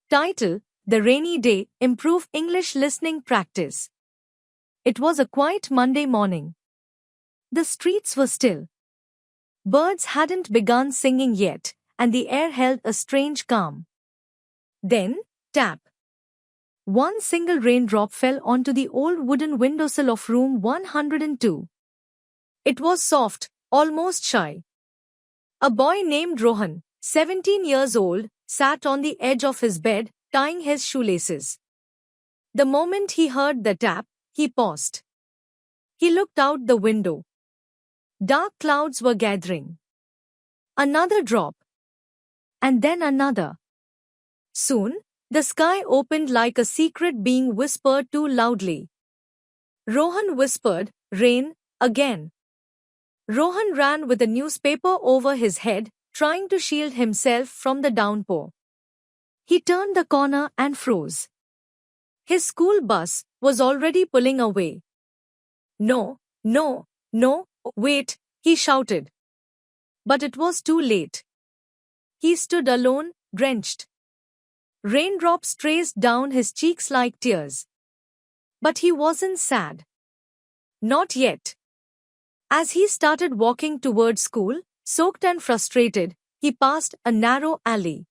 Title: The Rainy Day, Improve English Listening Practice. It was a quiet Monday morning. The streets were still. Birds hadn't begun singing yet, and the air held a strange calm. Then, tap. One single raindrop fell onto the old wooden windowsill of room 102. It was soft, almost shy. A boy named Rohan, 17 years old, sat on the edge of his bed, tying his shoelaces. The moment he heard the tap, he paused. He looked out the window. Dark clouds were gathering. Another drop. And then another. Soon, the sky opened like a secret being whispered to loudly. Rohan whispered, "Rain, again." Rohan ran with a newspaper over his head, trying to shield himself from the downpour. He turned the corner and froze. His school bus was already pulling away. "No, no, no, wait," he shouted. But it was too late. He stood alone, drenched. Raindrops traced down his cheeks like tears. But he wasn't sad. Not yet. As he started walking toward school, soaked and frustrated, he passed a narrow alley.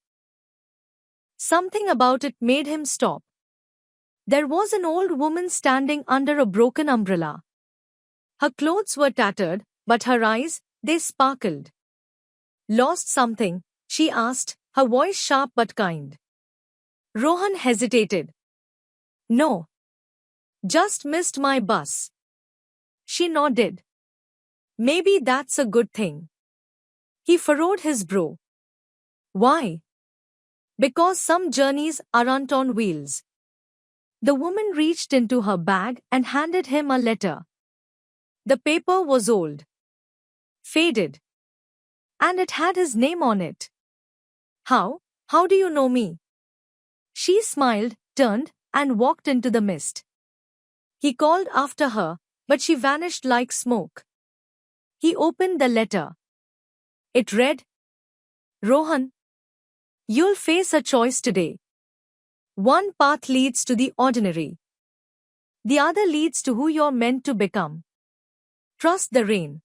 Something about it made him stop. There was an old woman standing under a broken umbrella. Her clothes were tattered, but her eyes, they sparkled. "Lost something?" she asked, her voice sharp but kind. Rohan hesitated. "No. Just missed my bus." She nodded. "Maybe that's a good thing." He furrowed his brow. "Why?" "Because some journeys aren't on wheels." The woman reached into her bag and handed him a letter. The paper was old, faded, and it had his name on it. How do you know me?" She smiled, turned, and walked into the mist. He called after her, but she vanished like smoke. He opened the letter. It read, "Rohan, you'll face a choice today. One path leads to the ordinary. The other leads to who you're meant to become. Trust the rain."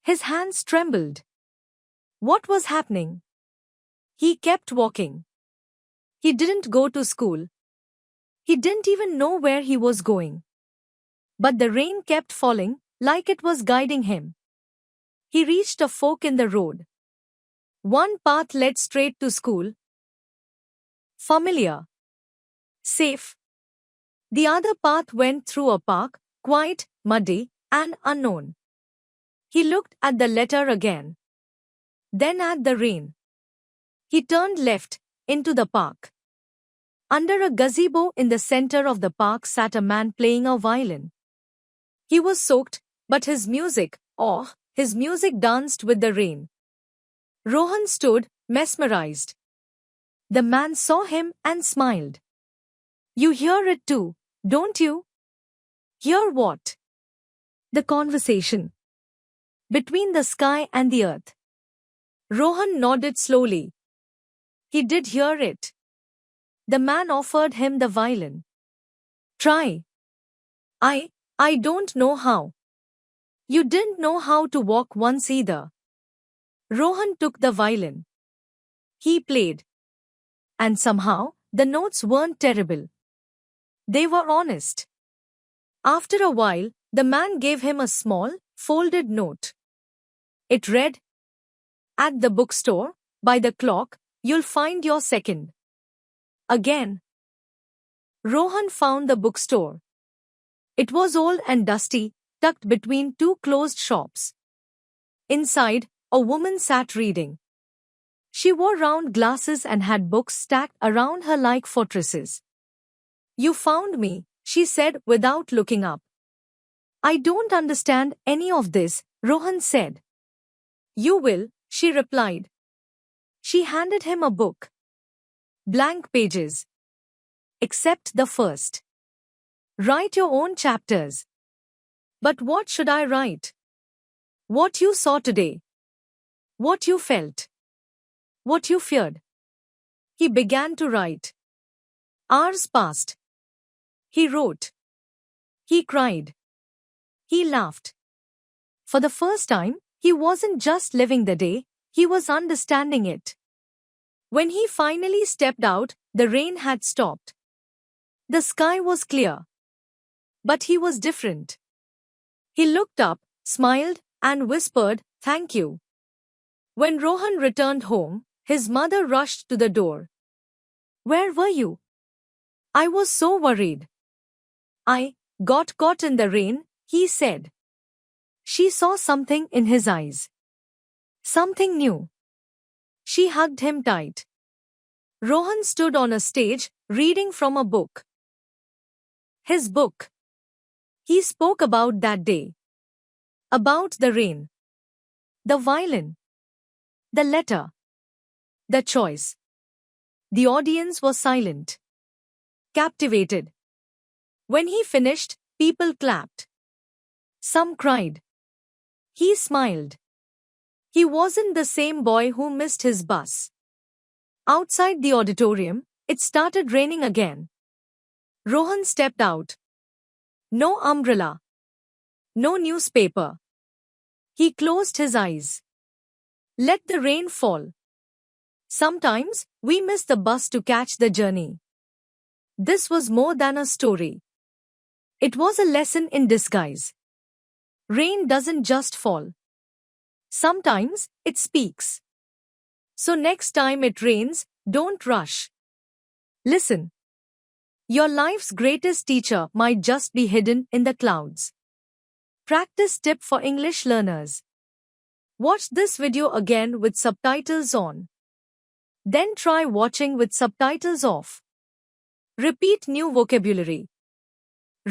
His hands trembled. What was happening? He kept walking. He didn't go to school. He didn't even know where he was going. But the rain kept falling, like it was guiding him. He reached a fork in the road. One path led straight to school. Familiar. Safe. The other path went through a park, quiet, muddy, and unknown. He looked at the letter again. Then at the rain. He turned left, into the park. Under a gazebo in the center of the park sat a man playing a violin. He was soaked, but his music danced with the rain. Rohan stood, mesmerized. The man saw him and smiled. "You hear it too, don't you?" "Hear what?" "The conversation between the sky and the earth." Rohan nodded slowly. He did hear it. The man offered him the violin. "Try." I don't know how." "You didn't know how to walk once either." Rohan took the violin. He played. And somehow, the notes weren't terrible. They were honest. After a while, the man gave him a small, folded note. It read, "At the bookstore, by the clock, you'll find your second." Again. Rohan found the bookstore. It was old and dusty, tucked between two closed shops. Inside, a woman sat reading. She wore round glasses and had books stacked around her like fortresses. "You found me," she said without looking up. "I don't understand any of this," Rohan said. "You will," she replied. She handed him a book. Blank pages. Except the first. "Write your own chapters." "But what should I write?" "What you saw today. What you felt. What you feared." He began to write. Hours passed. He wrote. He cried. He laughed. For the first time, he wasn't just living the day, he was understanding it. When he finally stepped out, the rain had stopped. The sky was clear. But he was different. He looked up, smiled, and whispered, "Thank you." When Rohan returned home, his mother rushed to the door. "Where were you?" "I was so worried." "I got caught in the rain," he said. She saw something in his eyes. Something new. She hugged him tight. Rohan stood on a stage, reading from a book. His book. He spoke about that day. About the rain. The violin. The letter. The choice. The audience was silent. Captivated. When he finished, people clapped. Some cried. He smiled. He wasn't the same boy who missed his bus. Outside the auditorium, it started raining again. Rohan stepped out. No umbrella. No newspaper. He closed his eyes. Let the rain fall. Sometimes, we miss the bus to catch the journey. This was more than a story. It was a lesson in disguise. Rain doesn't just fall. Sometimes, it speaks. So next time it rains, don't rush. Listen. Your life's greatest teacher might just be hidden in the clouds. Practice tip for English learners. Watch this video again with subtitles on. Then try watching with subtitles off. Repeat new vocabulary.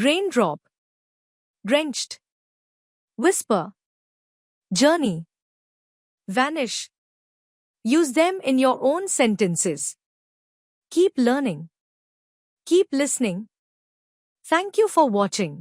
Raindrop. Drenched. Whisper. Journey. Vanish. Use them in your own sentences. Keep learning. Keep listening. Thank you for watching.